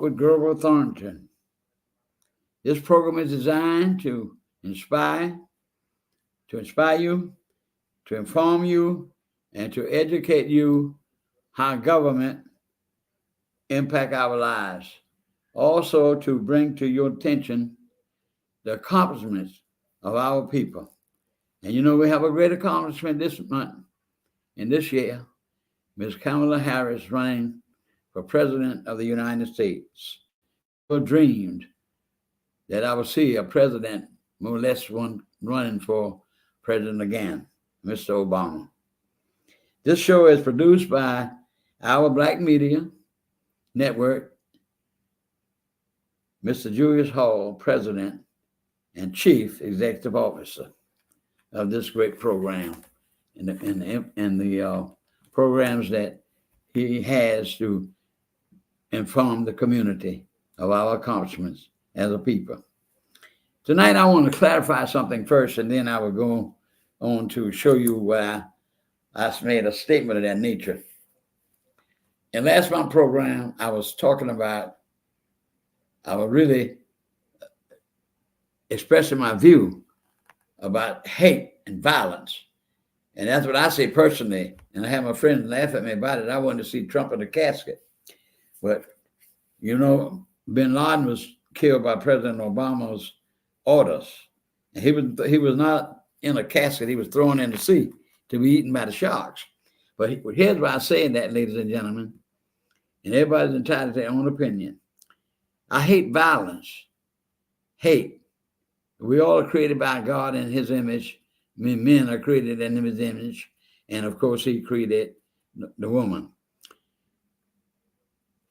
with Grover Thornton. This program is designed to inspire you, to inform you, and to educate you how government impact our lives. Also to bring to your attention the accomplishments of our people. And you know, we have a great accomplishment this month and this year. Ms. Kamala Harris running for President of the United States. I dreamed that I would see a president, more or less one running for president again, Mr. Obama. This show is produced by our Black Media Network, Mr. Julius Hall, President and Chief Executive Officer of this great program and the programs that he has to inform the community of our accomplishments as a people. Tonight, I want to clarify something first, and then I will go on to show you where I made a statement of that nature. In last month's program, I was talking about, I was really expressing my view about hate and violence. And that's what I say personally. And I have my friends laugh at me about it. I wanted to see Trump in a casket. But, you know, bin Laden was killed by President Obama's orders. And he was not in a casket. He was thrown in the sea to be eaten by the sharks. But here's why I say that, ladies and gentlemen. And everybody's entitled to their own opinion. I hate violence. Hate. We all are created by God in his image. Men are created in his image. And of course, he created the woman.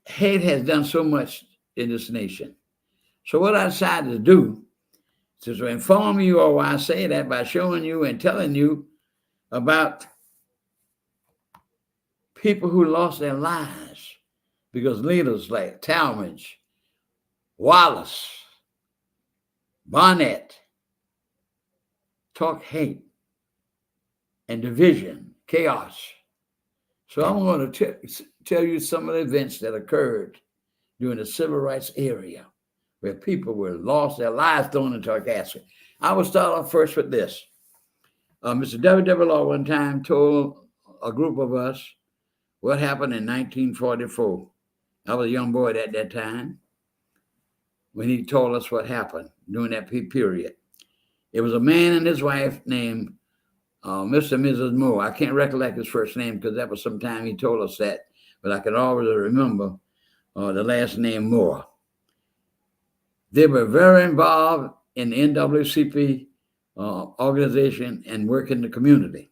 Hate has done so much in this nation. So what I decided to do is to inform you, or why I say that, by showing you and telling you about people who lost their lives because leaders like Talmadge, Wallace, Barnett talk hate and division, chaos. So I'm going to tell you some of the events that occurred during the civil rights era where people were lost their lives thrown into a casket. I will start off first with this. Mr. W. Law one time told a group of us what happened in 1944. I was a young boy at that time when he told us what happened during that period. It was a man and his wife named Mr. and Mrs. Moore. I can't recollect his first name because that was some time he told us that, but I can always remember the last name Moore. They were very involved in the NAACP organization and work in the community.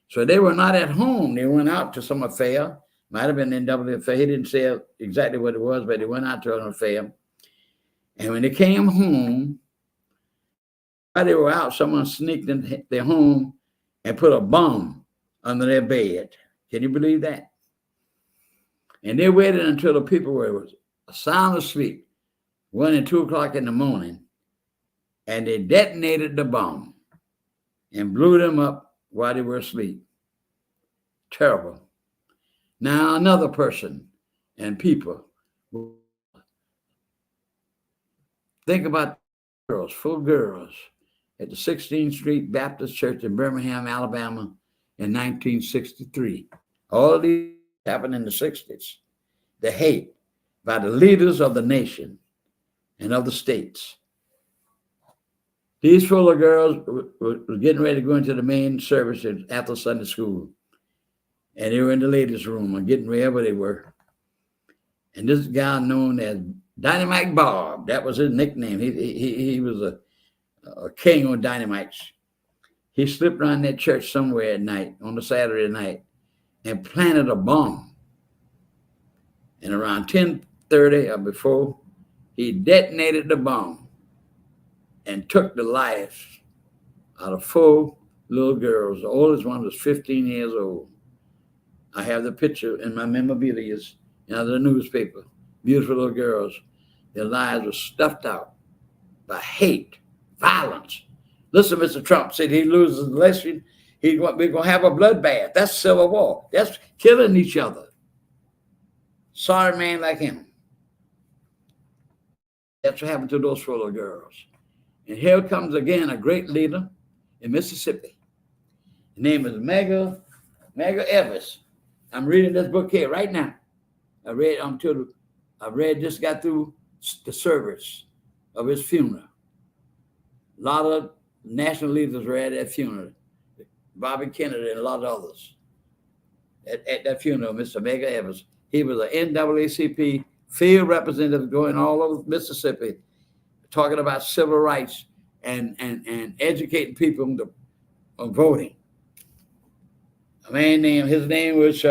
So they were not at home. They went out to some affair. Might have been an NAACP affair. He didn't say exactly what it was, but they went out to an affair. And when they came home, while they were out, someone sneaked in their home and put a bomb under their bed. Can you believe that? And they waited until the people were sound asleep, 1 and 2 o'clock in the morning, and they detonated the bomb and blew them up while they were asleep. Terrible. Now another person and people. Think about girls, full girls, at the 16th Street Baptist Church in Birmingham, Alabama in 1963. All of these happened in the 60s. The hate by the leaders of the nation and of the states. These full of girls were getting ready to go into the main service after Sunday school. And they were in the ladies' room and getting wherever they were. And this guy known as Dynamite Bob, that was his nickname. He was a king on dynamites. He slipped around that church somewhere at night, on a Saturday night, and planted a bomb. And around 10:30 or before, he detonated the bomb and took the lives out of 4 little girls. The oldest one was 15 years old. I have the picture in my memorabilia in the newspaper. Beautiful little girls. Their lives were stuffed out by hate, violence. Listen, Mr. Trump said he loses the election, we're going to have a bloodbath. That's civil war. That's killing each other. Sorry man like him. That's what happened to those 4 little girls. And here comes again a great leader in Mississippi. His name is Medgar Evers. I'm reading this book here right now. Just got through the service of his funeral. A lot of national leaders were at that funeral. Bobby Kennedy and a lot of others at that funeral, Mr. Medgar Evers. He was an NAACP field representative going all over Mississippi, talking about civil rights and educating people on voting. A man named, his name was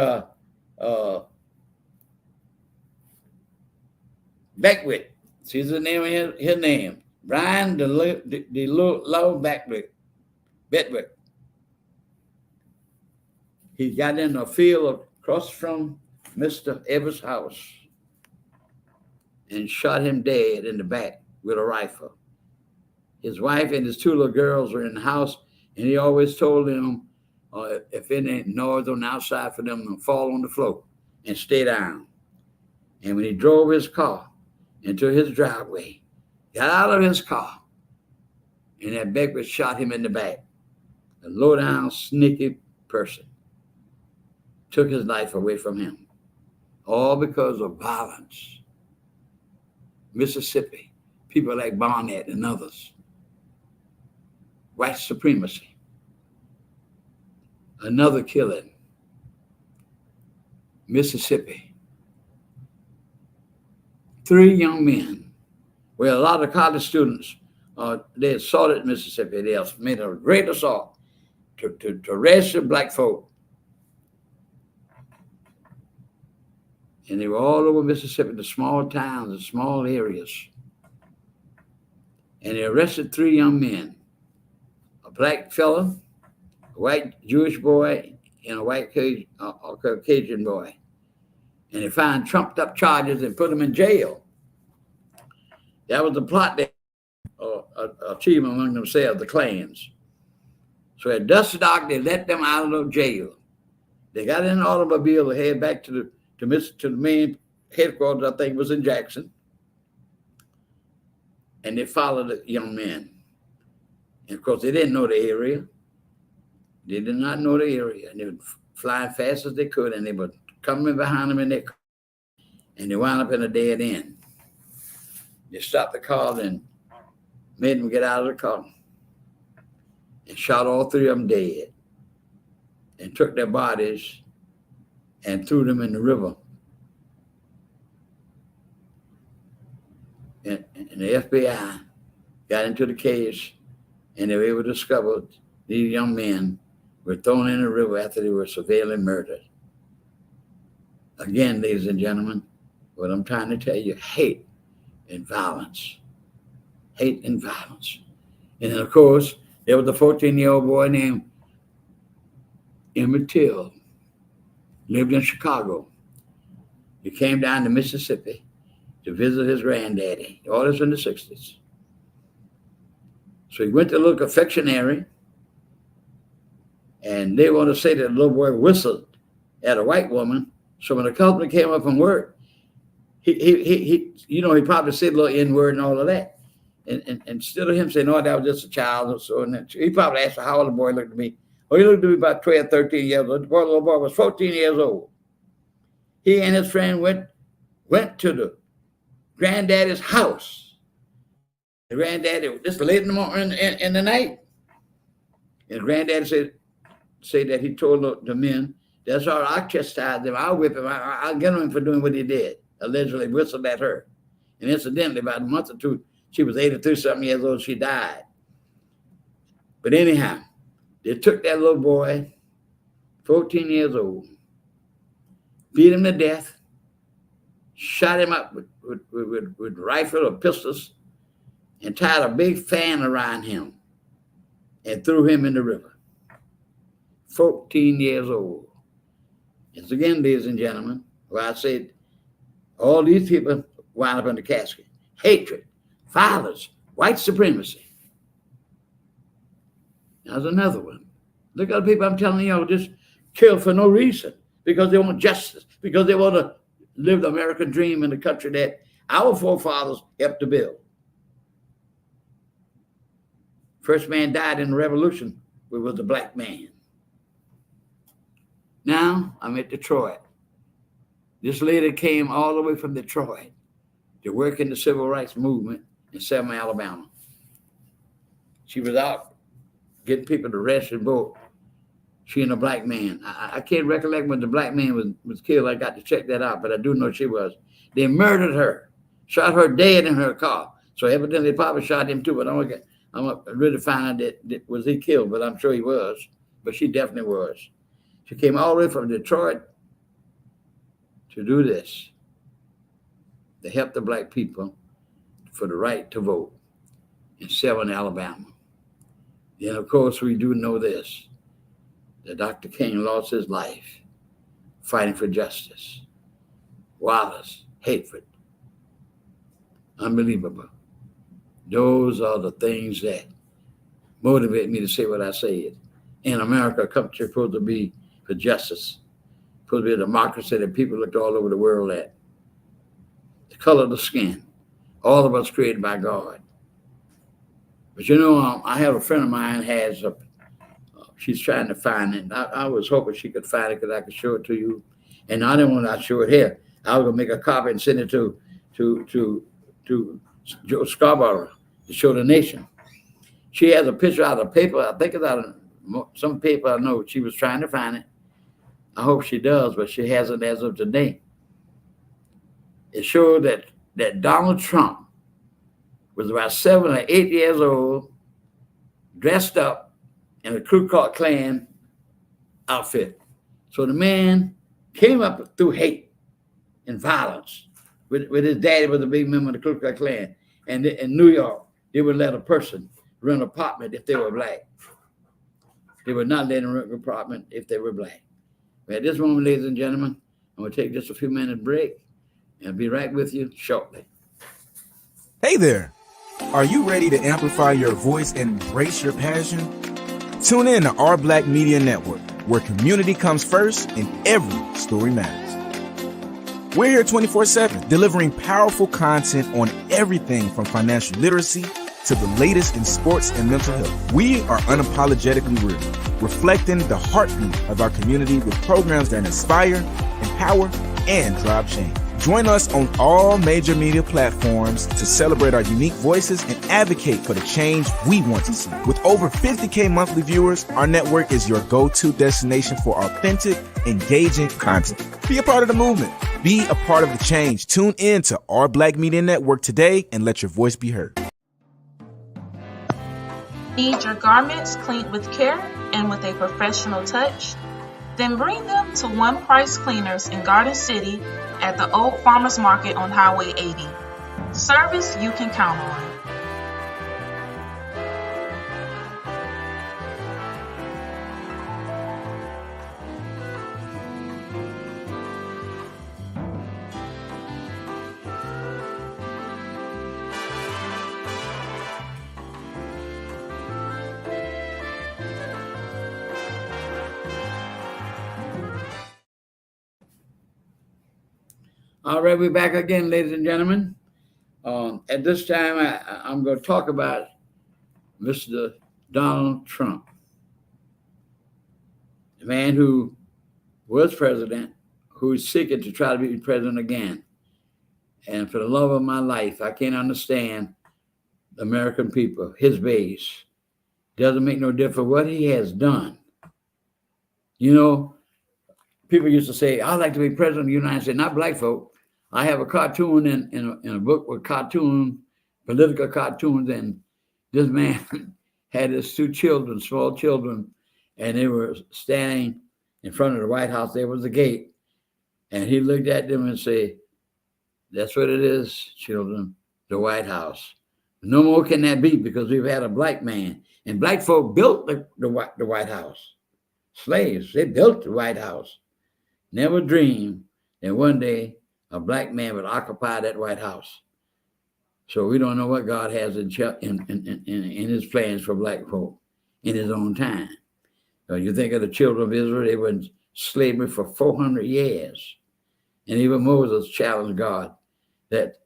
Beckwith. See the name of his name, Brian DeLow Beckwith. He got in a field across from Mr. Evers' house and shot him dead in the back with a rifle. His wife and his 2 little girls were in the house, and he always told them, if any noise on the outside for them, to fall on the floor and stay down. And when he drove his car into his driveway, got out of his car, and that Beckwith shot him in the back. A low-down, sneaky person took his life away from him, all because of violence. Mississippi, people like Barnett and others. White supremacy. Another killing. Mississippi. 3 young men. Well, a lot of college students, they assaulted Mississippi. They made a great assault to register black folk. And they were all over Mississippi, the small towns, the small areas. And they arrested 3 young men, a black fella, a white Jewish boy, and a white Caucasian boy. And they found trumped up charges and put them in jail. That was the plot they achieved among themselves, the clans. So at dusk dark, they let them out of the jail. They got in an automobile to head back to the main headquarters, I think it was in Jackson. And they followed the young men. And of course, they didn't know the area. They did not know the area. And they were flying fast as they could, and they were coming behind them in their car. And they wound up in a dead end. They stopped the car and made them get out of the car and shot all 3 of them dead and took their bodies and threw them in the river. And the FBI got into the case, and they were able to discover these young men were thrown in the river after they were severely murdered. Again, ladies and gentlemen, what I'm trying to tell you, hate and violence. Hate and violence. And then, of course, there was a 14-year-old boy named Emmett Till, lived in Chicago. He came down to Mississippi to visit his granddaddy. All this in the 60s. So he went to a little confectionery, and they want to say that the little boy whistled at a white woman. So when the company came up from work, he probably said a little N-word and all of that. And instead of him saying, "No, that was just a child," or so, and he probably asked how old the boy looked at me. Well, he looked at me about 12, 13 years old. The little boy was 14 years old. He and his friend went to the granddaddy's house. The granddaddy, this late in the morning, in the night. And granddaddy said that he told the men, "That's all right, I'll chastise them, I'll whip him, I'll get him for doing what he did." Allegedly whistled at her. And incidentally, about a month or two, she was 83-something years old, she died. But anyhow, they took that little boy, 14 years old, beat him to death, shot him up with rifle or pistols, and tied a big fan around him and threw him in the river. 14 years old. It's again, ladies and gentlemen, where I said all these people wound up in the casket. Hatred, violence, white supremacy. There's another one. Look at the people I'm telling you, just kill for no reason, because they want justice, because they want to live the American dream in the country that our forefathers helped to build. First man died in the revolution was a black man. Now I'm at Detroit. This lady came all the way from Detroit to work in the civil rights movement in Selma, Alabama. She was out getting people to rest and vote. She and a black man. I can't recollect when the black man was killed. I got to check that out, but I do know she was. They murdered her, shot her dead in her car. So evidently they probably shot him too, but I'm gonna really find out that was he killed, but I'm sure he was. But she definitely was. She came all the way from Detroit to do this, to help the black people for the right to vote in Selma, Alabama. And of course, we do know this, that Dr. King lost his life fighting for justice. Wallace, hatred, unbelievable. Those are the things that motivate me to say what I said. In America, a country supposed to be for justice, supposed to be a democracy that people looked all over the world at. The color of the skin, all of us created by God. But you know, I have a friend of mine she's trying to find it. I was hoping she could find it because I could show it to you. And I didn't want to show it here. I was gonna make a copy and send it to Joe Scarborough to show the nation. She has a picture out of paper. I think it's out of some paper. I know she was trying to find it. I hope she does, but she hasn't as of today. It showed that Donald Trump was about 7 or 8 years old, dressed up in a Ku Klux Klan outfit. So the man came up through hate and violence. With his daddy was a big member of the Ku Klux Klan. And in New York, they would let a person rent an apartment if they were black. They would not let them rent an apartment if they were black. But at this moment, ladies and gentlemen, I'm going to take just a few minutes break and I'll be right with you shortly. Hey there. Are you ready to amplify your voice and embrace your passion? Tune in to Our Black Media Network, where community comes first and every story matters. We're here 24/7, delivering powerful content on everything from financial literacy to the latest in sports and mental health. We are unapologetically real, reflecting the heartbeat of our community with programs that inspire, empower, and drive change. Join us on all major media platforms to celebrate our unique voices and advocate for the change we want to see. With over 50K monthly viewers, our network is your go-to destination for authentic, engaging content. Be a part of the movement. Be a part of the change. Tune in to Our Black Media Network today and let your voice be heard. Need your garments cleaned with care and with a professional touch? Then bring them to One Price Cleaners in Garden City at the Old Farmers Market on Highway 80. Service you can count on. All right, we're back again, ladies and gentlemen. At this time, I'm going to talk about Mr. Donald Trump, the man who was president, who is seeking to try to be president again. And for the love of my life, I can't understand the American people, his base. Doesn't make no difference what he has done. You know, people used to say, I'd like to be president of the United States, not black folk. I have a cartoon in a book with political cartoons, and this man had his two children, small children, and they were standing in front of the White House. There was a gate, and he looked at them and said, that's what it is, children, the White House. No more can that be because we've had a black man, and black folk built the White House. Slaves, they built the White House. Never dreamed that one day a black man would occupy that White House. So we don't know what God has in his plans for black folk in his own time. You think of the children of Israel, they were in slavery for 400 years. And even Moses challenged God that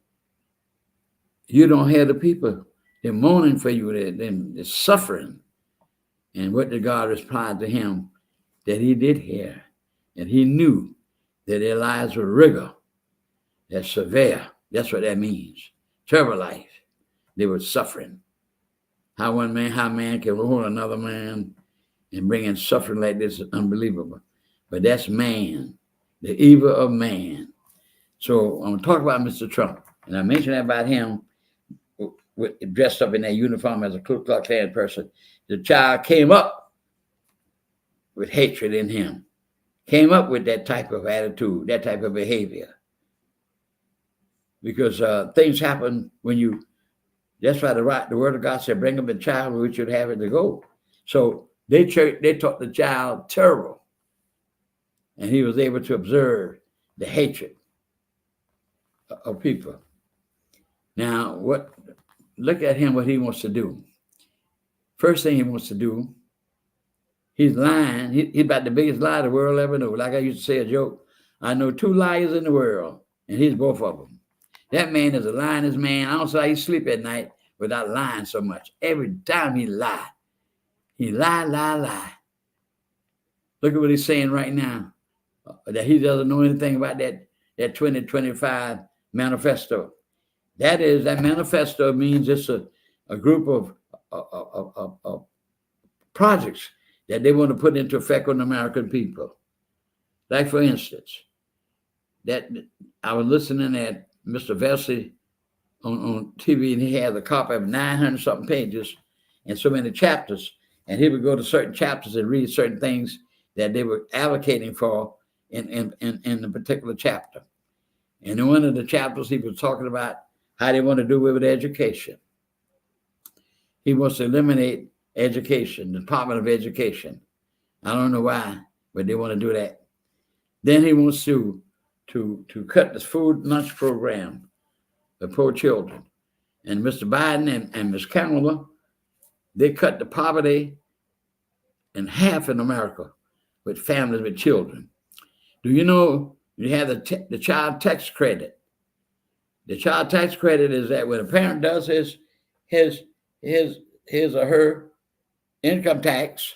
you don't have the people They're mourning for you. They're suffering. And what did God reply to him? That he did hear. And he knew that their lives were rigor. That's severe. That's what that means. Terrible life. They were suffering. How man can hold another man and bring in suffering like this is unbelievable. But that's man, the evil of man. So I'm going to talk about Mr. Trump. And I mentioned about him dressed up in that uniform as a Ku Klux Klan person. The child came up with hatred in him, came up with that type of attitude, that type of behavior. Because things happen when you, that's why the word of God said, bring up a child which should have it to go. So they taught the child terrible. And he was able to observe the hatred of people. Now, look at him, what he wants to do. First thing he wants to do, he's lying. He's about the biggest lie the world ever knew. Like I used to say a joke, I know 2 liars in the world, and he's both of them. That man is a lying man. I don't see how he sleep at night without lying so much. Every time he lie. He lie. Look at what he's saying right now. That he doesn't know anything about that 2025 manifesto. That manifesto means it's a group of projects that they want to put into effect on the American people. Like, for instance, that I was listening at Mr. Vesey on TV, and he had a copy of 900 something pages and so many chapters. And he would go to certain chapters and read certain things that they were advocating for in the particular chapter. And in one of the chapters, he was talking about how they want to do with education. He wants to eliminate education, the Department of Education. I don't know why, but they want to do that. Then he wants to cut the food lunch program for poor children. And Mr. Biden and Ms. Kamala, they cut the poverty in half in America with families with children. Do you know you have the child tax credit? The child tax credit is that when a parent does his or her income tax,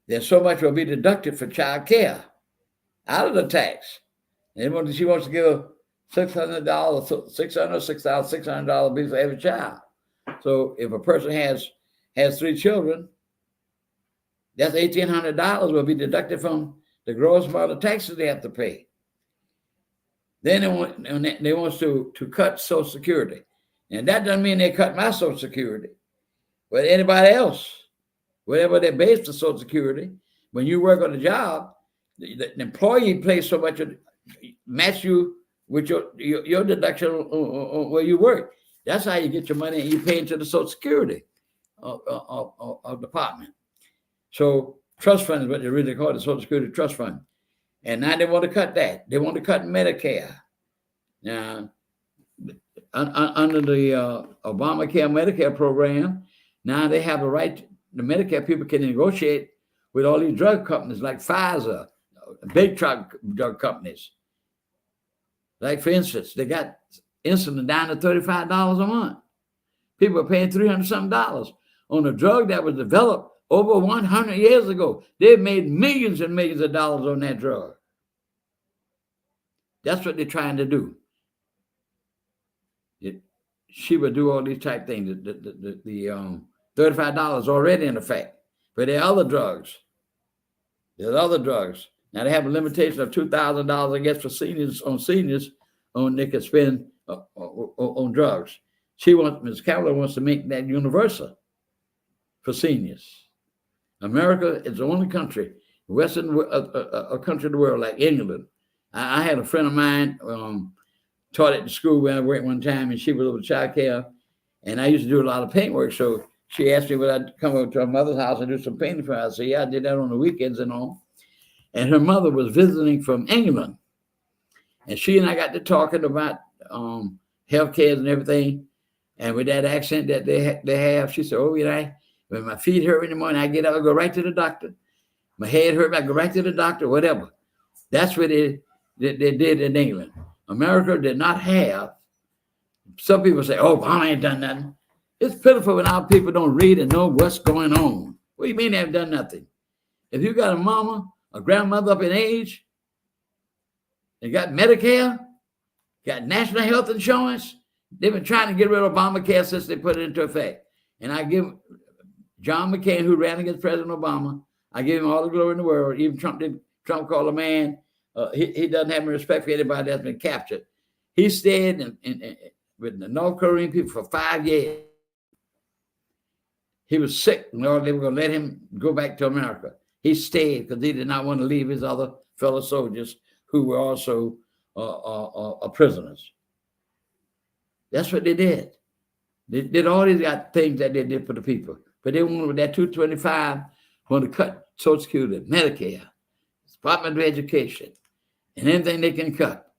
then so much will be deducted for child care out of the tax. And she wants to give $600, $600 for every child. So if a person has 3 children, that's $1,800 will be deducted from the gross amount of taxes they have to pay. Then they want to cut Social Security. And that doesn't mean they cut my Social Security. But anybody else, whatever they base the Social Security, when you work on a job, the employee pays so much, match you with your deduction where you work. That's how you get your money, and you pay into the Social Security department. So trust fund is what they really call it, the Social Security Trust Fund. And now they want to cut that. They want to cut Medicare. Now, under the Obamacare Medicare program, now they have a right, the Medicare people can negotiate with all these drug companies like Pfizer, big drug companies. Like, for instance, they got insulin down to $35 a month. People are paying $300-something on a drug that was developed over 100 years ago. They've made millions and millions of dollars on that drug. That's what they're trying to do. She would do all these type things. The $35 already in effect. But there are other drugs. There's other drugs. Now they have a limitation of $2,000, I guess, for seniors they can spend on drugs. Ms. Kamala wants to make that universal for seniors. America is the only country, Western country of the world, like England. I had a friend of mine taught at the school where I worked one time, and she was over child care, and I used to do a lot of paint work. So she asked me would I come over to her mother's house and do some painting for her. I said, yeah, I did that on the weekends and all. And her mother was visiting from England. And she and I got to talking about healthcare and everything. And with that accent that they have, she said, oh, when my feet hurt in the morning, I get up, I go right to the doctor. My head hurt, I go right to the doctor, whatever. That's what they did in England. America did not have, some people say, oh, Obama ain't done nothing. It's pitiful when our people don't read and know what's going on. What do you mean they haven't done nothing? If you got a mama, a grandmother up in age, they got Medicare, got national health insurance, they've been trying to get rid of Obamacare since they put it into effect. And I give John McCain, who ran against President Obama, I give him all the glory in the world. Even Trump called a man, he doesn't have any respect for anybody that's been captured. He stayed with the North Korean people for 5 years. He was sick, and they were going to let him go back to America. He stayed because he did not want to leave his other fellow soldiers who were also prisoners. That's what they did. They did all these things that they did for the people. But they wanted, with that 225, want to cut Social Security, Medicare, Department of Education, and anything they can cut.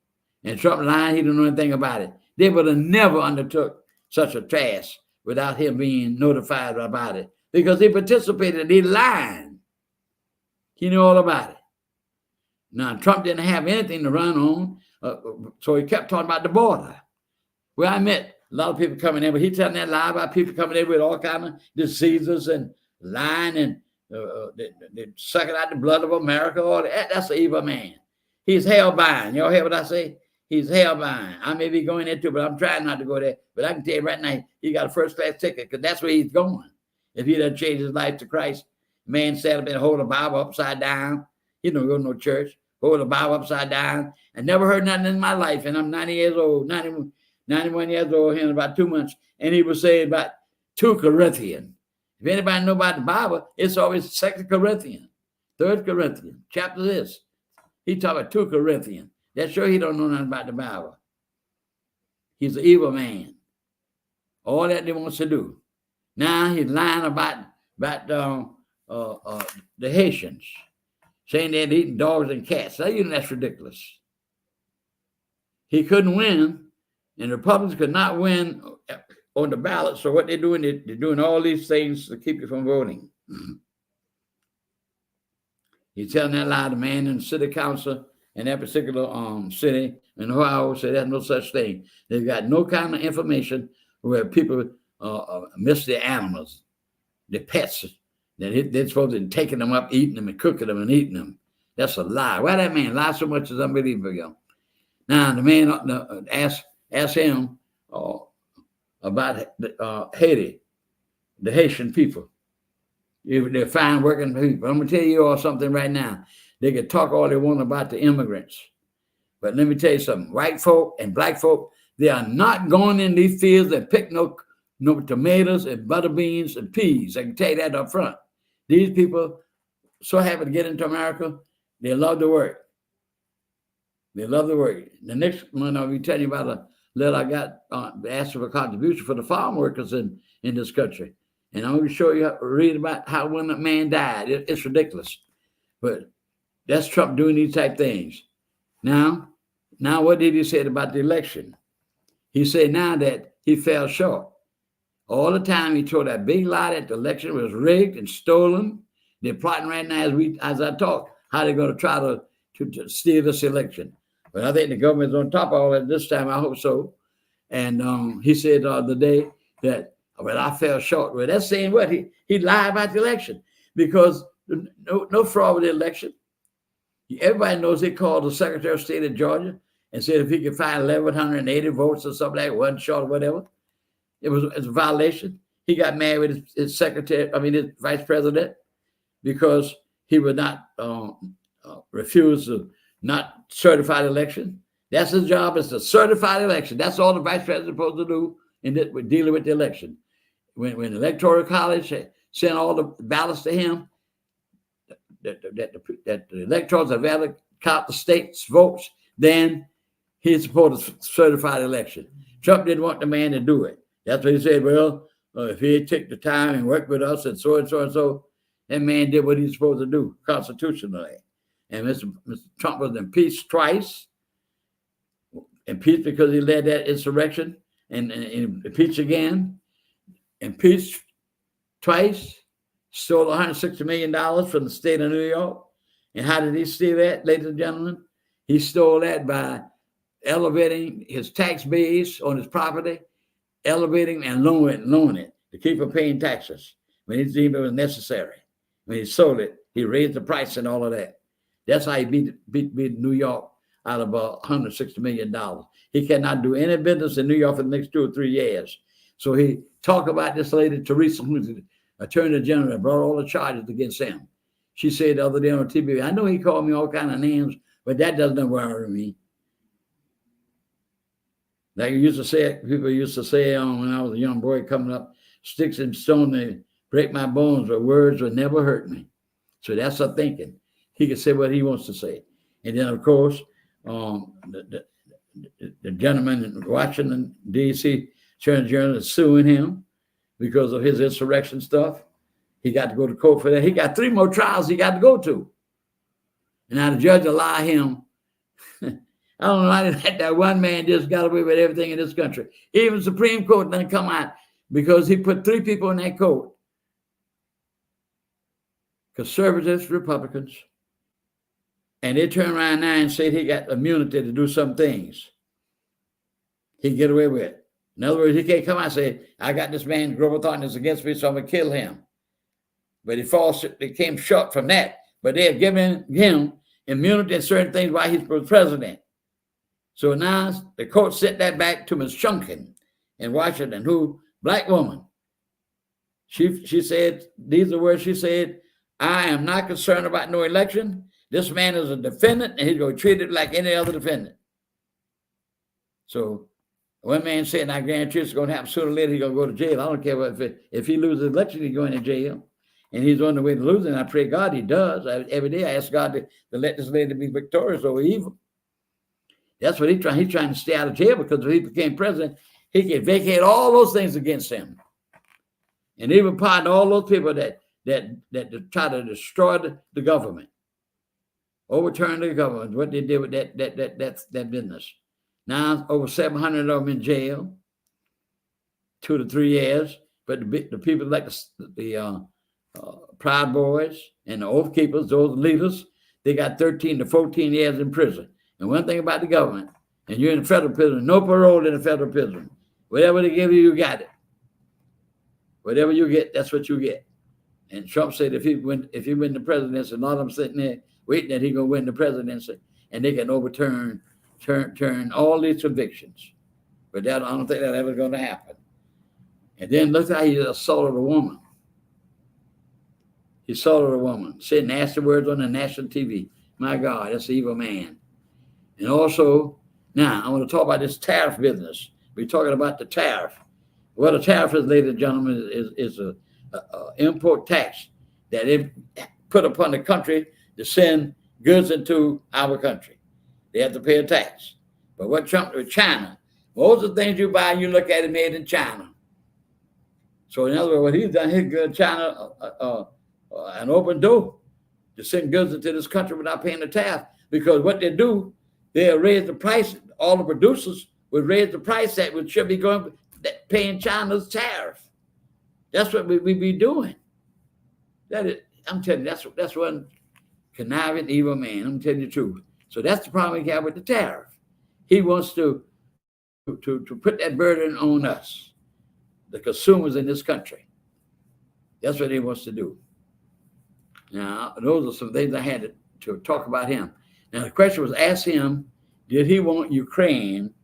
And Trump lying, he didn't know anything about it. They would have never undertook such a task without him being notified about it, because he participated, he lied. He knew all about it. Now, Trump didn't have anything to run on, so he kept talking about the border. Well, I met a lot of people coming in, but he telling that lie about people coming in with all kinds of diseases and lying and they sucking out the blood of America. All that. That's an evil man. He's hell-bound. Y'all hear what I say? He's hell-bound. I may be going into it, but I'm trying not to go there. But I can tell you right now, he got a first-class ticket because that's where he's going. If he doesn't change his life to Christ, man sat up and hold a Bible upside down. He don't go to no church. Hold a Bible upside down. I never heard nothing in my life, and I'm 90 years old, 91 years old here in about 2 months. And he was saying about 2 Corinthians. If anybody know about the Bible, it's always 2 Corinthians, 3 Corinthians, chapter this. He talk about 2 Corinthians. That's sure he don't know nothing about the Bible. He's an evil man. All that he wants to do. Now he's lying about the Haitians, saying they're eating dogs and cats. Now, you know that's ridiculous. He couldn't win, and the Republicans could not win on the ballot. So what they're doing, they're doing all these things to keep you from voting. He's telling that lie to man in the city council in that particular city in Ohio. Say there's no such thing. They've got no kind of information where people miss their animals, their pets. They're supposed to be taking them up, eating them, and cooking them and eating them. That's a lie. Why that man lie so much is unbelievable. Now the man asked him about Haiti, the Haitian people. They're fine working people. I'm going to tell you all something right now. They can talk all they want about the immigrants. But let me tell you something. White folk and black folk, they are not going in these fields and pick no tomatoes and butter beans and peas. I can tell you that up front. These people so happy to get into America. They love to work. They love the work. The next one I'll be telling you about a letter I got asking for a contribution for the farm workers in this country. And I'm going to show you, read about how when a man died. It's ridiculous. But that's Trump doing these type things. Now what did he say about the election? He said now that he fell short. All the time he told that big lie that the election was rigged and stolen. They're plotting right now as I talk, how they're going to try to steal this election. But I think the government's on top of all that this time. I hope so. And he said the other day that, well, I fell short. Well, that's saying what? He lied about the election because no fraud with the election. Everybody knows he called the Secretary of State of Georgia and said if he could find 1,180 votes or something like that, one short or whatever, it's a violation. He got mad with his his vice president, because he would not refuse to not certify the election. That's his job, is to certify the election. That's all the vice president is supposed to do in dealing with the election. When the Electoral College sent all the ballots to him, that the electors are valid, count the state's votes, then he's supposed to certify the election. Trump didn't want the man to do it. That's what he said. Well, if he had took the time and worked with us and so and so and so, that man did what he's supposed to do constitutionally. And Mr. Trump was impeached twice. Impeached because he led that insurrection, and impeached again. Impeached twice. Stole $160 million from the state of New York. And how did he steal that, ladies and gentlemen? He stole that by elevating his tax base on his property, elevating and lowering it. to keep from paying taxes when he deemed it was necessary. When he sold it, he raised the price and all of that. That's how he beat New York out of $160 million. He cannot do any business in New York for the next 2 or 3 years. So he talked about this lady, Teresa, who's the attorney general, that brought all the charges against him. She said the other day on TV, I know he called me all kind of names, but that doesn't worry me. Like people used to say when I was a young boy coming up, sticks and stones may break my bones, but words would never hurt me. So that's her thinking. He can say what he wants to say. And then, of course, the gentleman in Washington, D.C., attorney general is suing him because of his insurrection stuff. He got to go to court for that. He got 3 more trials he got to go to. And now the judge allow him. I don't know how that one man just got away with everything in this country. Even Supreme Court didn't come out because he put 3 people in that court. Conservatives, Republicans. And they turned around now and said he got immunity to do some things he can get away with. In other words, he can't come out and say, I got this man, Grover Thornton, is against me, so I'm going to kill him. But he came short from that. But they have given him immunity in certain things while he was president. So now the court sent that back to Ms. Shunkin in Washington, who, black woman. She said, these are words she said, I am not concerned about no election. This man is a defendant, and he's going to be treated like any other defendant. So one man said, I guarantee it's going to happen sooner or later. He's going to go to jail. I don't care if he loses the election, he's going to jail. And he's on the way to losing. I pray God he does. Every day I ask God to let this lady be victorious over evil. That's what he's trying. He's trying to stay out of jail because if he became president, he can vacate all those things against him. And even pardon all those people that try to destroy the government. Overturn the government, what they did with that business. Now over 700 of them in jail, 2 to 3 years. But the people like the Proud Boys and the Oath Keepers, those leaders, they got 13 to 14 years in prison. And one thing about the government, and you're in the federal prison, no parole in the federal prison. Whatever they give you, you got it. Whatever you get, that's what you get. And Trump said if he win the presidency, and all of them sitting there waiting that he's going to win the presidency, and they can overturn all these convictions. But I don't think that's ever going to happen. And then look how he assaulted a woman. He assaulted a woman, said nasty words on the national TV. My God, that's an evil man. And also, now I want to talk about this tariff business. We're talking about the tariff. What a tariff is, ladies and gentlemen, is an import tax that it put upon the country to send goods into our country. They have to pay a tax. But what Trump with China, most of the things you buy, you look at it made in China. So in other words, what he's done, he's given China an open door to send goods into this country without paying the tariff. Because what they do, they'll raise the price. All the producers would raise the price that would should be going paying China's tariff. That's what we be doing. I'm telling you, that's one conniving evil man. I'm telling you the truth. So that's the problem we have with the tariff. He wants to put that burden on us, the consumers in this country. That's what he wants to do. Now, those are some things I had to talk about him. Now, the question was asked him, did he want Ukraine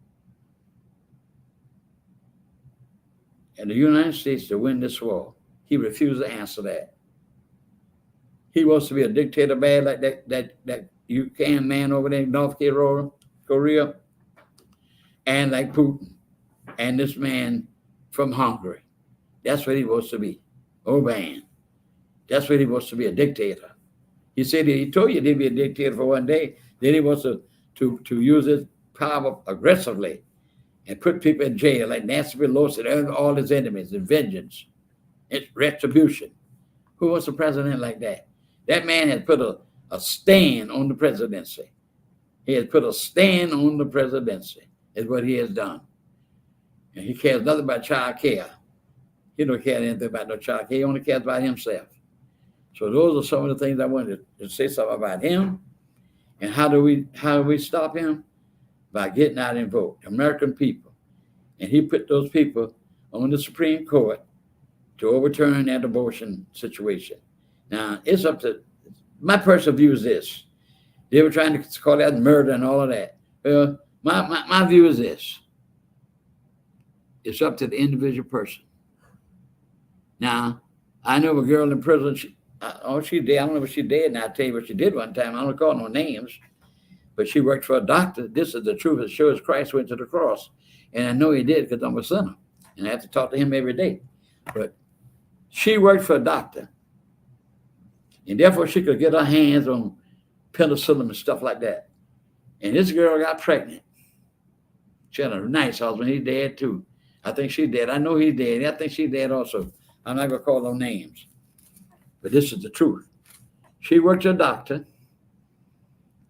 and the United States to win this war? He refused to answer that. He wants to be a dictator bad like that Ukraine man over there in North Korea, and like Putin, and this man from Hungary. That's what he wants to be, Orban. That's what he wants to be, a dictator. He said he told you he'd be a dictator for one day. Then he wants to use his power aggressively and put people in jail like Nancy Pelosi and all his enemies and vengeance. It's retribution. Who wants a president like that? That man has put a stand on the presidency. He has put a stand on the presidency, is what he has done. And he cares nothing about child care. He don't care anything about no child care. He only cares about himself. So those are some of the things I wanted to say something about him. And how do we stop him? By getting out and vote, American people. And he put those people on the Supreme Court to overturn that abortion situation. Now, it's up to my personal view is this. They were trying to call that murder and all of that. Well, my view is this. It's up to the individual person. Now, I know a girl in prison. She did. I don't know if she did. Now, I'll tell you what she did one time. I don't call no names, but she worked for a doctor. This is the truth. It shows Christ went to the cross. And I know he did because I'm a sinner. And I have to talk to him every day. But she worked for a doctor. And therefore, she could get her hands on penicillin and stuff like that. And this girl got pregnant. She had a nice husband. He's dead too. I think she's dead. I know he's dead. I think she's dead also. I'm not going to call no names. But this is the truth. She worked as a doctor,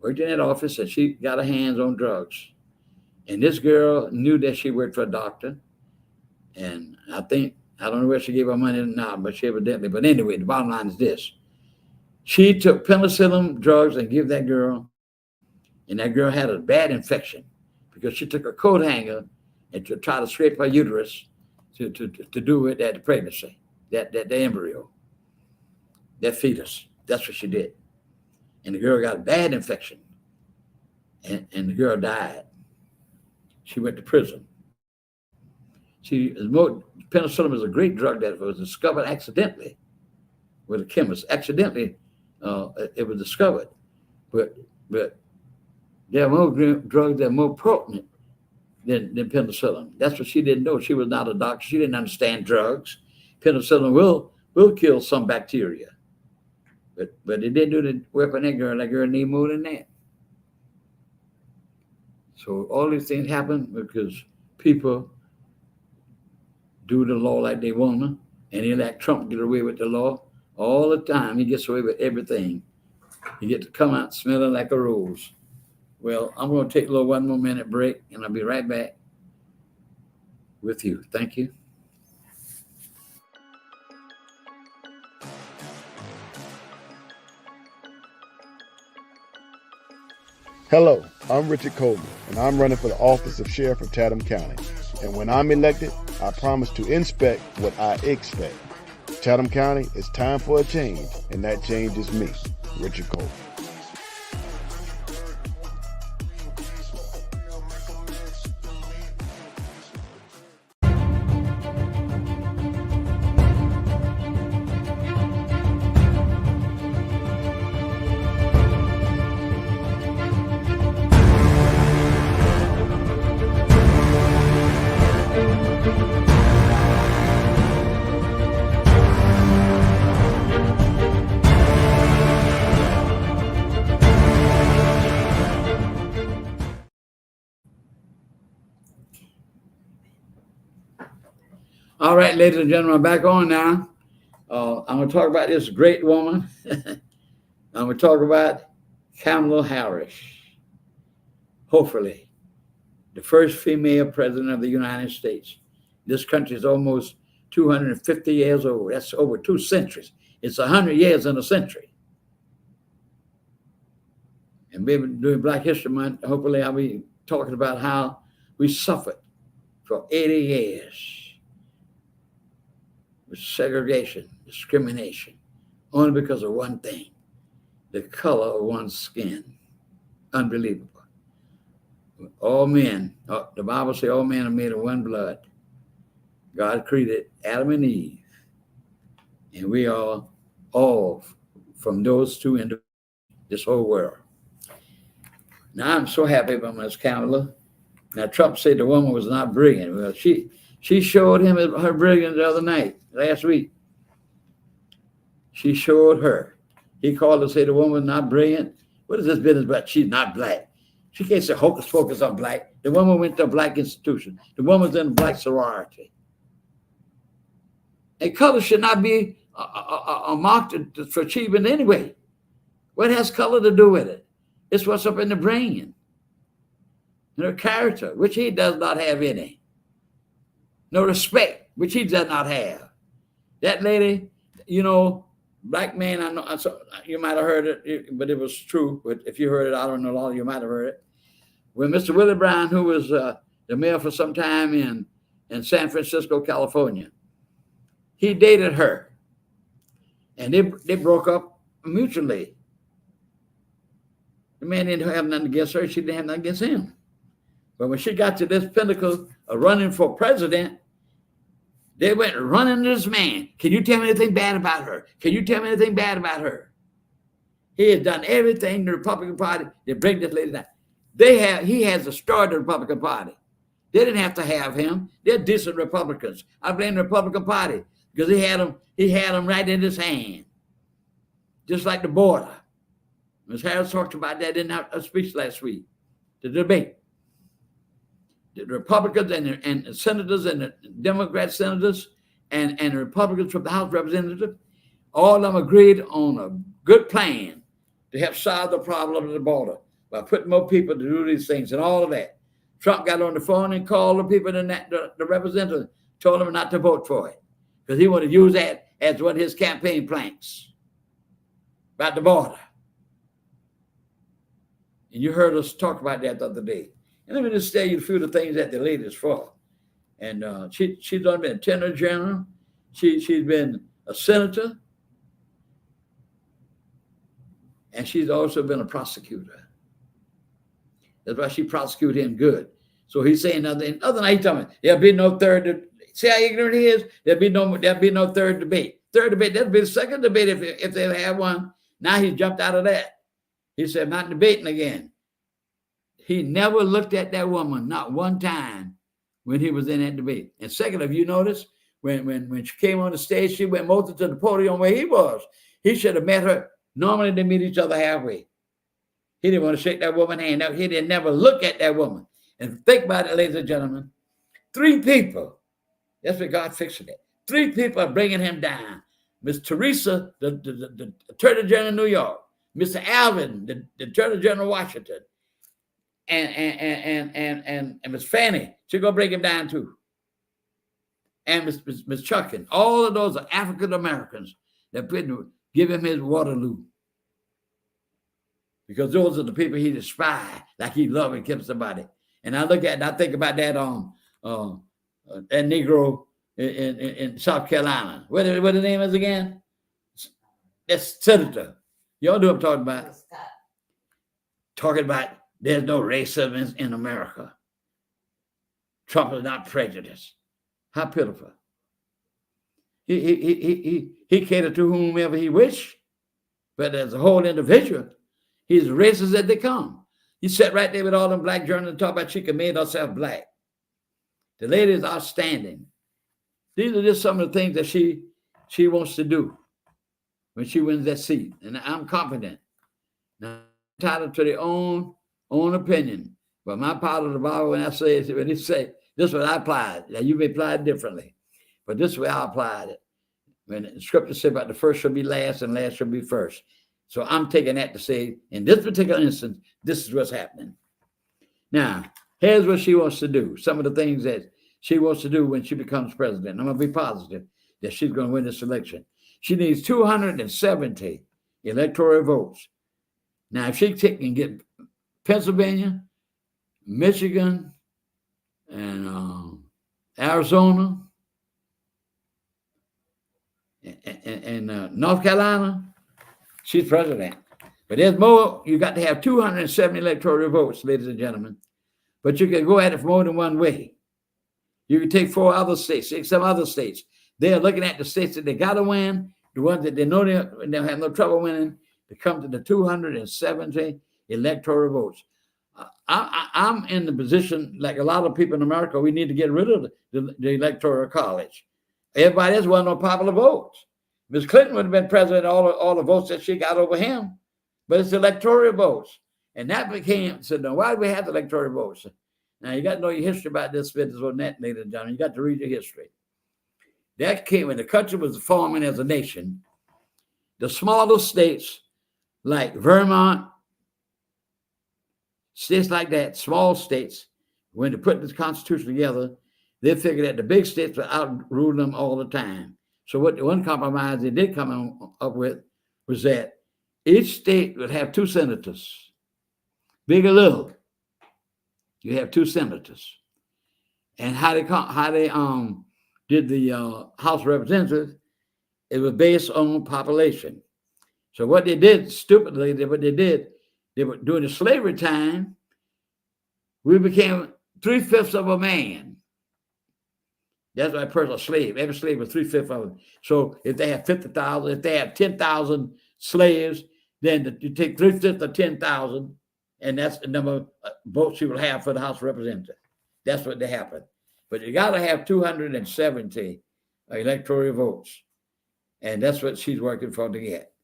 worked in that office, and she got her hands on drugs. And this girl knew that she worked for a doctor. And I don't know where she gave her money or not, but she evidently. But anyway, the bottom line is this. She took penicillin drugs and gave that girl, and that girl had a bad infection because she took a coat hanger and to try to scrape her uterus to do with that pregnancy, that embryo, that fetus. That's what she did. And the girl got a bad infection, and the girl died. She went to prison. Penicillin is a great drug that was discovered accidentally with a chemist. Accidentally, it was discovered. But there are more drugs that are more potent than penicillin. That's what she didn't know. She was not a doctor. She didn't understand drugs. Penicillin will kill some bacteria. But it didn't do the work on that girl. That girl need more than that. So all these things happen because people do the law like they want to, and they let Trump get away with the law all the time. He gets away with everything. He gets to come out smelling like a rose. Well, I'm going to take a little 1 more minute break, and I'll be right back with you. Thank you. Hello, I'm Richard Coleman, and I'm running for the office of Sheriff of Chatham County. And when I'm elected, I promise to inspect what I expect. Chatham County, it's time for a change, and that change is me, Richard Coleman. All right, ladies and gentlemen, I'm back on now. I'm going to talk about this great woman. I'm going to talk about Kamala Harris. Hopefully, the first female president of the United States. This country is almost 250 years old. That's over 2 centuries. It's 100 years in a century. And maybe during Black History Month, hopefully I'll be talking about how we suffered for 80 years. With segregation, discrimination, only because of one thing, the color of one's skin. Unbelievable. All men, the Bible says all men are made of one blood. God created Adam and Eve, and we are all from those two in this whole world. Now, I'm so happy about Ms. Kamala. Now, Trump said the woman was not brilliant. Well, she showed him her brilliance the other night, last week. She showed her. He called and said the woman was not brilliant. What is this business about? She's not black. She can't say hocus pocus, I'm black. The woman went to a black institution. The woman's in a black sorority. And color should not be a mark for achievement anyway. What has color to do with it? It's what's up in the brain. And her character, which he does not have any. No respect, which he does not have. That lady, black man, I know, you might have heard it, but it was true. But if you heard it, I don't know, you might have heard it. When Mr. Willie Brown, who was the mayor for some time in San Francisco, California, He dated her, and they broke up mutually. The man didn't have nothing against her. She didn't have nothing against him. But when she got to this pinnacle of running for president, they went running to this man. Can you tell me anything bad about her? Can you tell me anything bad about her? He has done everything in the Republican Party to bring this lady down. He has destroyed the Republican Party. They didn't have to have him. They're decent Republicans. I blame the Republican Party because he had them right in his hand. Just like the border. Ms. Harris talked about that in her speech last week, the debate. The Republicans and the senators and the Democrat senators and the Republicans from the House of Representatives, all of them agreed on a good plan to help solve the problem of the border by putting more people to do these things and all of that. Trump got on the phone and called the people in the representatives, told them not to vote for it because he wanted to use that as one of his campaign planks about the border. And you heard us talk about that the other day. And let me just tell you a few of the things that the lady is for. And she's done been Attorney General. She's been a senator. And she's also been a prosecutor. That's why she prosecuted him good. So he's saying nothing. Other than he's telling me, there'll be no third. See how ignorant he is? There'll be no third debate. Third debate, that'll be the second debate if they'll have one. Now he's jumped out of that. He said, I'm not debating again. He never looked at that woman, not one time, when he was in that debate. And second, if you notice, when she came on the stage, she went mostly to the podium where he was. He should have met her. Normally, they meet each other halfway. He didn't want to shake that woman's hand. He didn't never look at that woman. And think about it, ladies and gentlemen. 3 people. That's what God fixed it. 3 people are bringing him down. Miss Teresa, the Attorney General of New York. Mr. Alvin, the Attorney General of Washington. And Miss Fannie, she's going to bring him down too. And Miss Chuckin. All of those are African Americans that give him his Waterloo. Because those are the people he despised, like he loved and kept somebody. And I look at it and I think about that that Negro in South Carolina. What the name is again? That's Senator. Y'all know what I'm talking about. Talking about there's no racism in America. Trump is not prejudiced. How pitiful. He catered to whomever he wished, but as a whole individual, he's racist as they come. He sat right there with all them black journalists and talk about she could made herself black. The lady is outstanding. These are just some of the things that she wants to do when she wins that seat. And I'm confident. Now, I'm entitled to their own opinion. But my part of the Bible, when he say, this is what I applied. Now, you may apply it differently. But this is where I applied it. When the scripture said about the first shall be last and last shall be first. So I'm taking that to say, in this particular instance, this is what's happening. Now, here's what she wants to do. Some of the things that she wants to do when she becomes president. I'm going to be positive that she's going to win this election. She needs 270 electoral votes. Now, if she can get Pennsylvania, Michigan, and Arizona, and North Carolina, she's president. But there's more. You got to have 270 electoral votes, ladies and gentlemen. But you can go at it more than one way. You can take 4 other states, 6, 7 other states. They're looking at the states that they got to win, the ones that they know they'll have no trouble winning, to come to the 270 electoral votes. I'm in the position, like a lot of people in America, we need to get rid of the electoral college. Everybody else won no popular votes. Ms. Clinton would have been president, all the votes that she got over him, but it's electoral votes. And that became, so now why do we have the electoral votes? Now you got to know your history about this business on that, ladies and gentlemen. You got to read your history. That came when the country was forming as a nation. The smaller states like Vermont, states like that, small states, when they put this Constitution together, they figured that the big states would outrule them all the time. So what the one compromise they did come up with was that each state would have 2 senators, big or little. You have 2 senators, and how they did the House of Representatives, it was based on population. So what they did, stupidly, they were during the slavery time, we became 3/5 of a man. That's why a person was a slave. Every slave was 3/5 of them. So if they had 50,000, if they had 10,000 slaves, then you take 3/5 of 10,000, and that's the number of votes you will have for the House of Representatives. That's what happened. But you got to have 270 electoral votes. And that's what she's working for to get.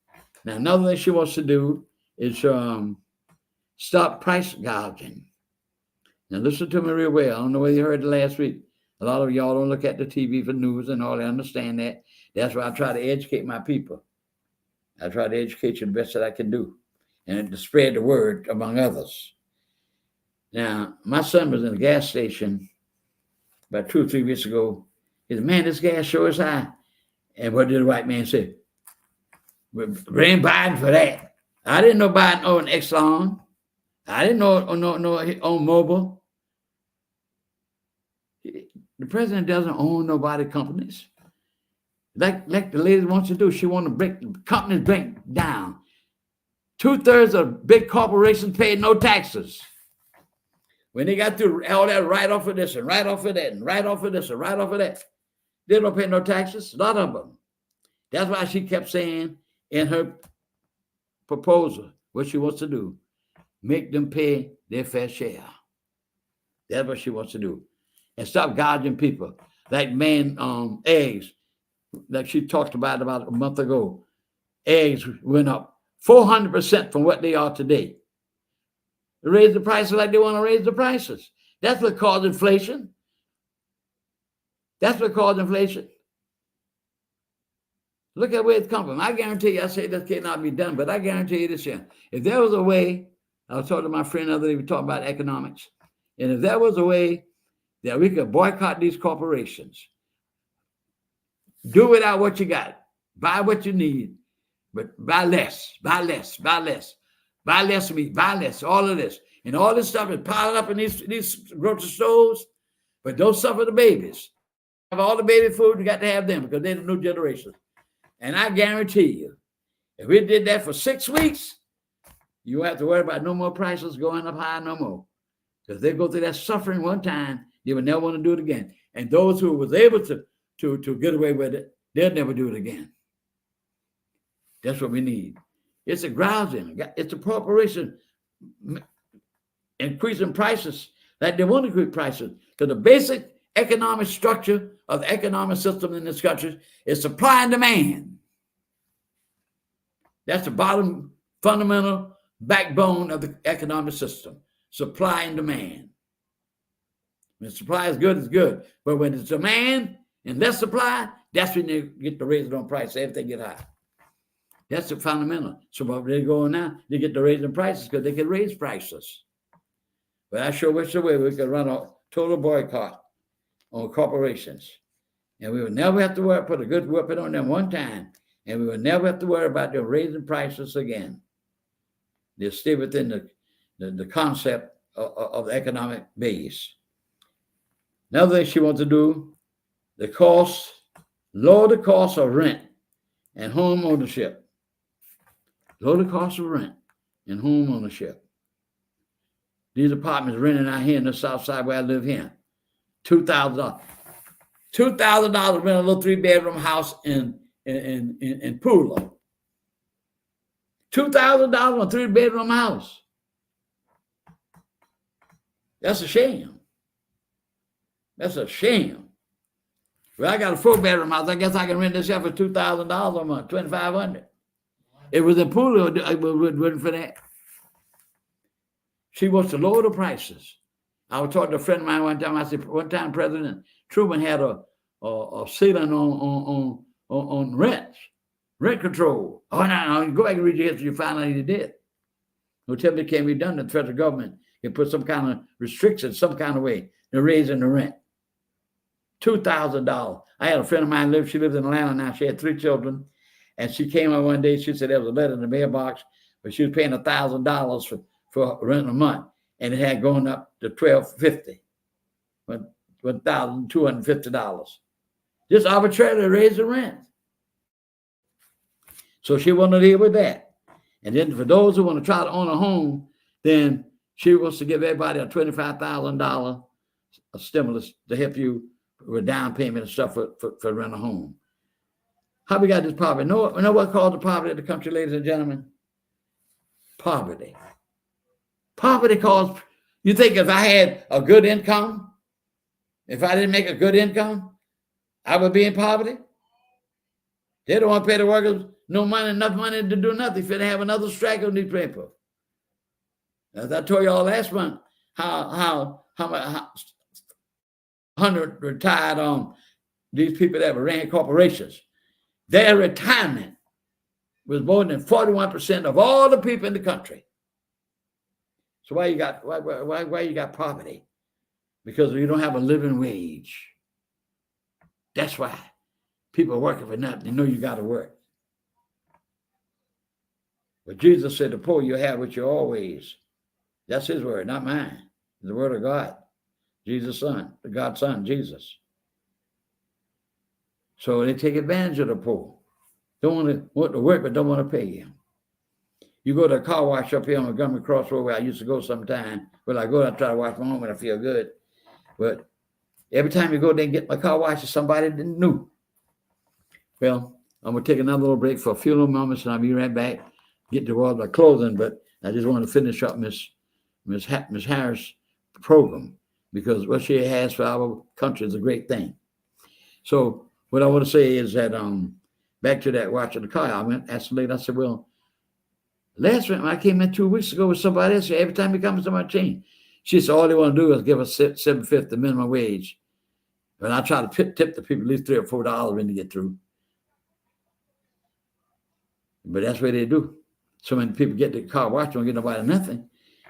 Now, another thing she wants to do is stop price gouging. Now, listen to me real well. I don't know whether you heard it last week. A lot of y'all don't look at the TV for news and all. I understand that. That's why I try to educate my people. I try to educate you the best that I can do and to spread the word among others. Now, my son was in a gas station about 2 or 3 weeks ago. He said, man, this gas sure is high. And what did the white man say? Blame Biden for that. I didn't know Biden owned Exxon. I didn't know he owned Mobil. The president doesn't own nobody companies. Like the lady wants to do. She wants to break the companies down. 2/3 of big corporations pay no taxes. When they got through all that right off of this and right off of that and right off of this and right off of that, they don't pay no taxes. A lot of them. That's why she kept saying in her proposal what she wants to do. Make them pay their fair share. That's what she wants to do. And stop gouging people. Like eggs, like she talked about a month ago. Eggs went up 400% from what they are today. They raise the prices like they want to raise the prices. That's what caused inflation. That's what caused inflation. Look at where it's come from. I guarantee you, I say this cannot be done, but I guarantee you this here. If there was a way, I was talking to my friend the other day, we talked about economics, and if there was a way that we could boycott these corporations, do without what you got, buy what you need, but buy less, buy less, buy less, buy less meat, buy less, all of this. And all this stuff is piled up in these grocery stores, but don't suffer the babies. Have all the baby food, you got to have them because they're the new generation. And I guarantee you, if we did that for 6 weeks, you won't have to worry about no more prices going up high no more. Because they go through that suffering one time, they will never want to do it again. And those who was able to get away with it, they'll never do it again. That's what we need. It's a grousing. It's a corporation increasing prices like they want to increase prices. Because the basic economic structure of the economic system in this country is supply and demand. That's the bottom fundamental backbone of the economic system, supply and demand. When supply is good, it's good. But when it's demand and less supply, that's when you get the raise on price. Everything get high. That's the fundamental. So what they're going now, they get the raise in prices because they can raise prices. But I sure wish the way we could run a total boycott on corporations. And we would never have to put a good whipping on them one time. And we would never have to worry about them raising prices again. They'll stay within the concept of the economic base. Another thing she wants to do, lower the cost of rent and home ownership. Lower the cost of rent and home ownership. These apartments renting out here in the south side where I live here. $2,000. $2,000 rent a little 3-bedroom house in Pula. $2,000 on a 3-bedroom house. That's a shame. That's a shame. Well, I got a 4-bedroom house. I guess I can rent this here for $2,000 a month, $2,500. It was in Pula. I wouldn't for that. She wants to lower the prices. I was talking to a friend of mine one time. I said, one time President Truman had a ceiling on rent control. Oh, no, go back and read your history. You find out he did. Until it can be done, the federal government can put some kind of restriction, some kind of way, to raising the rent. $2,000. I had a friend of mine she lives in Atlanta now. She had 3 children. And she came on one day. She said there was a letter in the mailbox, but she was paying $1,000 for rent a month. And it had gone up to $1,250, $1,250. Just arbitrarily raise the rent. So she wanted to deal with that. And then for those who want to try to own a home, then she wants to give everybody a $25,000 stimulus to help you with down payment and stuff for rent a home. How we got this poverty? Know what caused the poverty of the country, ladies and gentlemen? Poverty. Poverty caused, you think if I had a good income, if I didn't make a good income, I would be in poverty? They don't want to pay the workers enough money to do nothing. If they have another strike on these people. As I told you all last month, how 100 retired these people that ran corporations. Their retirement was more than 41% of all the people in the country. So why you got poverty? Because you don't have a living wage. That's why people are working for nothing. They know you got to work. But Jesus said, the poor you have with you always. That's his word, not mine. The word of God. Jesus' son, the God's son, Jesus. So they take advantage of the poor. Want to work, but don't want to pay you. You go to a car wash up here on Montgomery Crossroad where I used to go sometime. Well, I go, I try to wash my home and I feel good. But every time you go there and get my car washed, somebody didn't know. Well, I'm going to take another little break for a few little moments and I'll be right back. Get to all my clothing, but I just want to finish up Miss Harris' program because what she has for our country is a great thing. So what I want to say is that back to that watch in the car, I went asked the lady, I said, well, last week when I came in 2 weeks ago with somebody else, every time he comes to my chain, she said, all they want to do is give us $7.50 the minimum wage. And I try to tip the people at least $3 or $4 when they get through. But that's what they do. So when people get the car wash, don't get nobody nothing.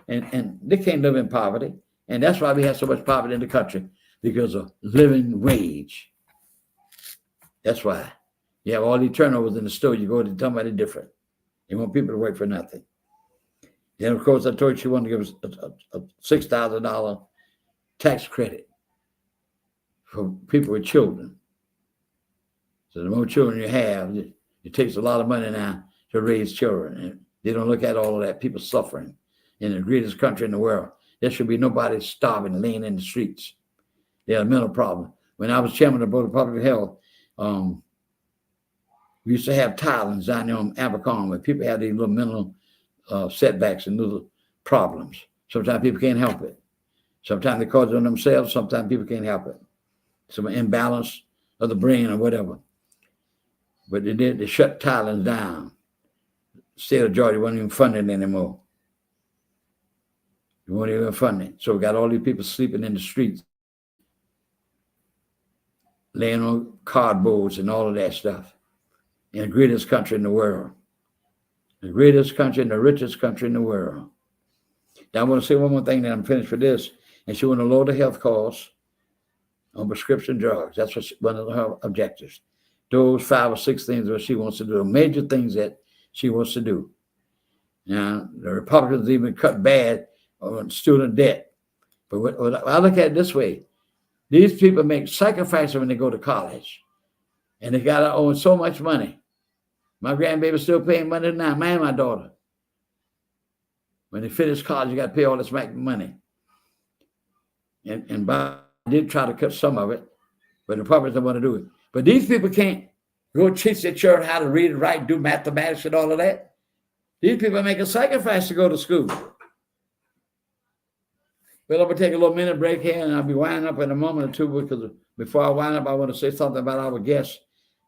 And they can't live in poverty. And that's why we have so much poverty in the country, because of living wage. That's why. You have all these turnovers in the store. You go to somebody different. You want people to work for nothing. Then, of course, I told you she wanted to give us a $6,000 tax credit for people with children. So the more children you have, it takes a lot of money now to raise children. And they don't look at all of that. People suffering in the greatest country in the world. There should be nobody starving, laying in the streets. They have a mental problem. When I was chairman of the Board of Public Health, we used to have Thailands down there on Abercorn where people have these little mental setbacks and little problems. Sometimes people can't help it. Sometimes they cause it on themselves. Sometimes people can't help it. Some imbalance of the brain or whatever. But they shut Thailand down. The state of Georgia wasn't even funding it anymore. They weren't even funding it. So we got all these people sleeping in the streets, laying on cardboards and all of that stuff. In the greatest country in the world. The greatest country and the richest country in the world. Now I want to say one more thing, then I'm finished with this. And she want to lower the health costs on prescription drugs. That's one of her objectives. Those 5 or 6 things that she wants to do, major things that she wants to do. Now, the Republicans even cut bad on student debt. But what I look at it this way, these people make sacrifices when they go to college. And they got to owe so much money. My grandbaby's still paying money now, and my daughter. When they finish college, you got to pay all this money. And Biden did try to cut some of it, but the Republicans don't want to do it. But these people can't go teach their children how to read and write, do mathematics and all of that. These people make a sacrifice to go to school. Well, I'm going to take a little minute break here, and I'll be winding up in a moment or two, because before I wind up, I want to say something about our guests.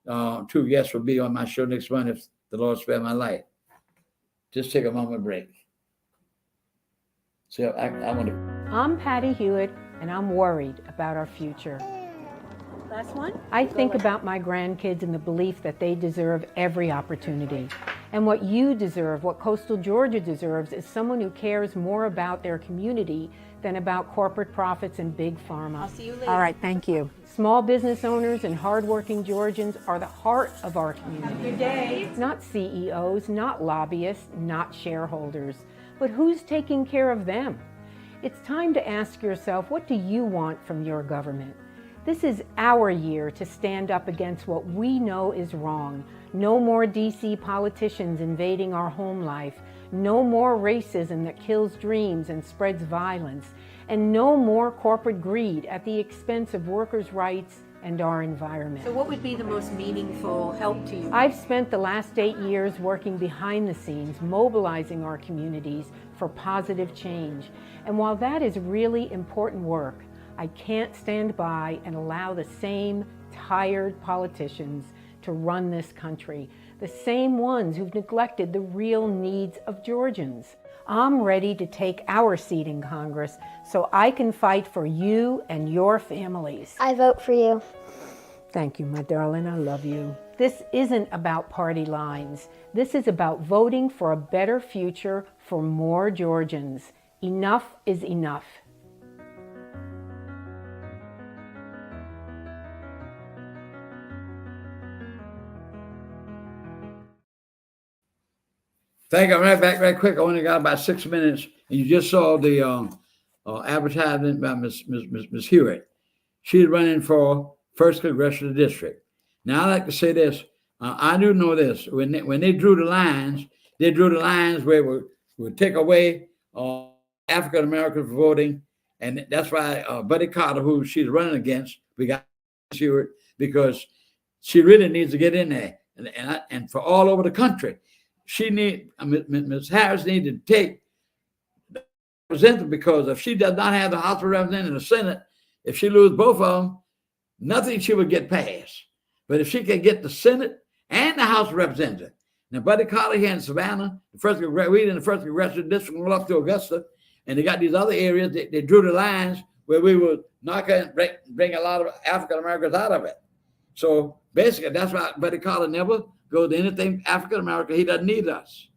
2 guests will be on my show next month if the Lord spare my life. Just take a moment break. So I'm Patty Hewitt, and I'm worried about our future. Last one. I think about my grandkids and the belief that they deserve every opportunity. And what you deserve, what coastal Georgia deserves, is someone who cares more about their community than about corporate profits and big pharma. I'll see you later. All right, thank you. Small business owners and hardworking Georgians are the heart of our community. Have a good day. Not CEOs, not lobbyists, not shareholders, but who's taking care of them? It's time to ask yourself, what do you want from your government? This is our year to stand up against what we know is wrong. No more DC politicians invading our home life. No more racism that kills dreams and spreads violence. And no more corporate greed at the expense of workers' rights and our environment. So what would be the most meaningful help to you? I've spent the last 8 years working behind the scenes, mobilizing our communities for positive change. And while that is really important work, I can't stand by and allow the same tired politicians to run this country, the same ones who've neglected the real needs of Georgians. I'm ready to take our seat in Congress so I can fight for you and your families. I vote for you. Thank you, my darling. I love you. This isn't about party lines. This is about voting for a better future for more Georgians. Enough is enough. Thank you. I'm right back right quick. I only got about 6 minutes. And you just saw the advertisement by Ms. Hewitt. She's running for 1st Congressional District. Now, I like to say this. I do know this. When they drew the lines where we would take away African Americans voting. And that's why Buddy Carter, who she's running against, we got Ms. Hewitt, because she really needs to get in there. And for all over the country. Ms. Harris needed to take the representative, because if she does not have the House of Representatives and the Senate, if she loses both of them, nothing she would get passed. But if she can get the Senate and the House of Representatives, now Buddy Carter here in Savannah, we in the 1st Congressional District, went up to Augusta, and they got these other areas. They drew the lines where we would not bring a lot of African Americans out of it. So basically, that's why Buddy Carter never go to anything African American. He doesn't need us.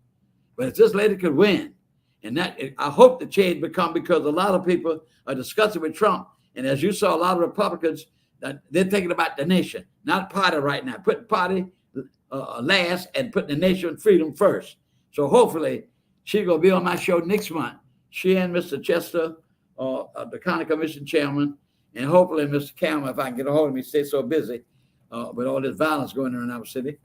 But if this lady could win, and that I hope the change would come, because a lot of people are discussing with Trump. And as you saw, a lot of Republicans, they're thinking about the nation, not party right now. Putting party last and putting the nation freedom first. So hopefully she's going to be on my show next month. She and Mr. Chester, the County Commission Chairman, and hopefully Mr. Campbell, if I can get a hold of me, stay so busy with all this violence going on in our city.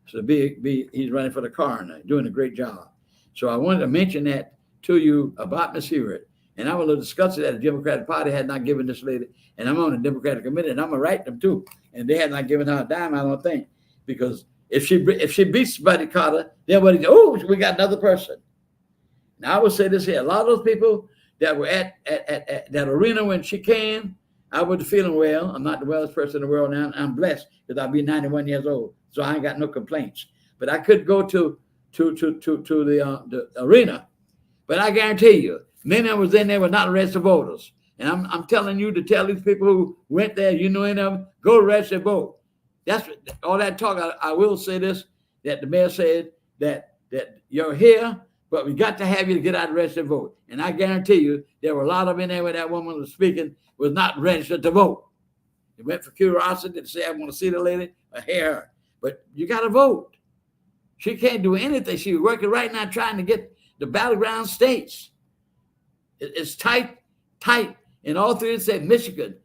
So he's running for the coroner, doing a great job. So I wanted to mention that to you about Ms. Hewitt. And I will discuss it that the Democratic Party had not given this lady, and I'm on the Democratic Committee, and I'm going to write them too. And they had not given her a dime, I don't think. Because if she beats Buddy Carter, then we got another person. Now I will say this here. A lot of those people that were at that arena when she came, I was feeling well. I'm not the wellest person in the world now. I'm blessed because I'll be 91 years old. So I ain't got no complaints. But I could go to the arena. But I guarantee you, many of us in there were not registered voters. And I'm telling you to tell these people who went there, you know any of them, go register vote. That's all that talk. I will say this, that the mayor said that you're here, but we got to have you to get out and register to vote. And I guarantee you, there were a lot of in there where that woman was speaking was not registered to vote. They went for curiosity to say, I want to see the lady or hear her. But you got to vote. She can't do anything. She's working right now trying to get the battleground states. It's tight in all three states: Michigan,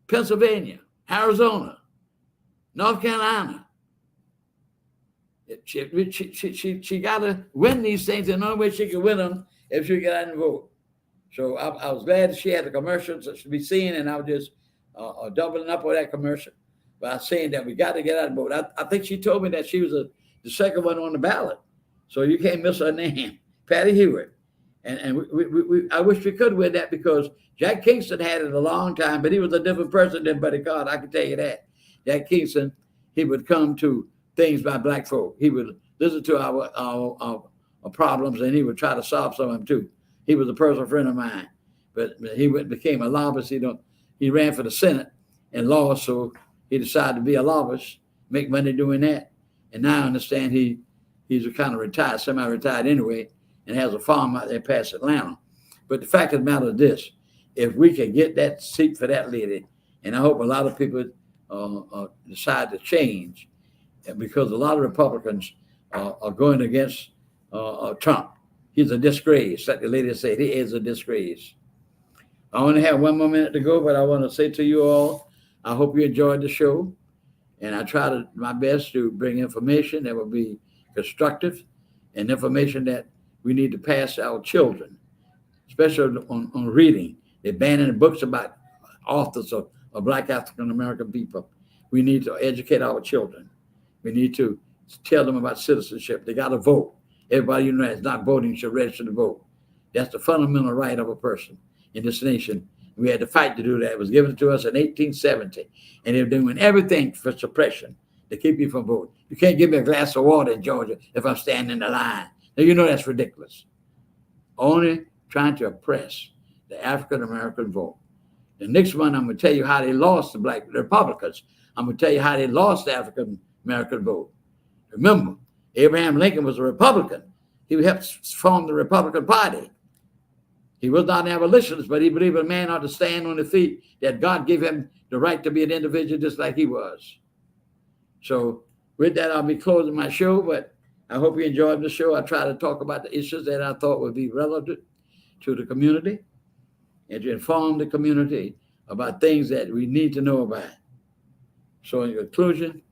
Pennsylvania, Arizona, North Carolina. She got to win these things, and the only way she can win them if she get out and vote. So I was glad that she had the commercials to be seen, and I was just doubling up on that commercial by saying that we got to get out and vote. I think she told me that she was the second one on the ballot, so you can't miss her name, Patty Hewitt. And I wish we could win that, because Jack Kingston had it a long time, but he was a different person than Buddy Carter. I can tell you that. Jack Kingston, he would come to things by black folk. He would listen to our problems, and he would try to solve some of them too. He was a personal friend of mine, but he became a lobbyist. He ran for the Senate and lost, so he decided to be a lobbyist, make money doing that. And now I understand he's a kind of retired, semi-retired anyway, and has a farm out there past Atlanta. But the fact of the matter is this: if we can get that seat for that lady, and I hope a lot of people decide to change, because a lot of Republicans are going against Trump. He's a disgrace. Like the lady said, he is a disgrace. I only have 1 more minute to go, but I want to say to you all, I hope you enjoyed the show. And I try my best to bring information that will be constructive and information that we need to pass to our children, especially on reading. They're banning books about authors of Black African American people. We need to educate our children. We need to tell them about citizenship. They got to vote. Everybody that's not voting should register to vote. That's the fundamental right of a person in this nation. We had to fight to do that. It was given to us in 1870. And they're doing everything for suppression to keep you from voting. You can't give me a glass of water in Georgia if I'm standing in the line. Now, you know that's ridiculous. Only trying to oppress the African American vote. The next one, I'm going to tell you how they lost the Black Republicans. I'm going to tell you how they lost the African American vote. Remember, Abraham Lincoln was a Republican. He helped form the Republican Party. He was not an abolitionist, but he believed a man ought to stand on his feet, that God gave him the right to be an individual just like he was. So with that, I'll be closing my show, but I hope you enjoyed the show. I try to talk about the issues that I thought would be relevant to the community and to inform the community about things that we need to know about. So in conclusion,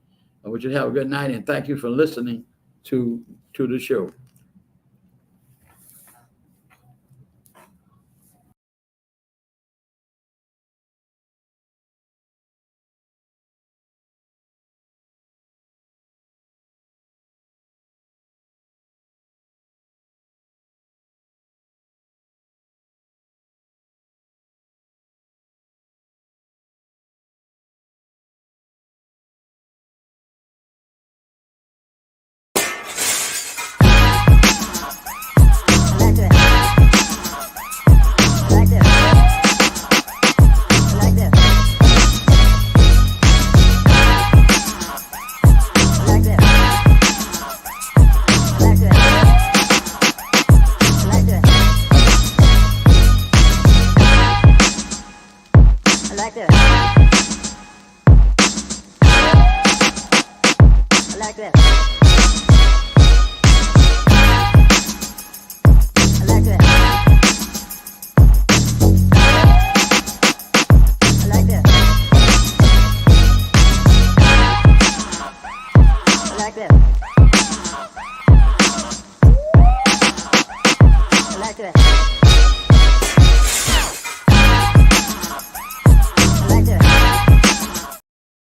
I want you to have a good night and thank you for listening to the show.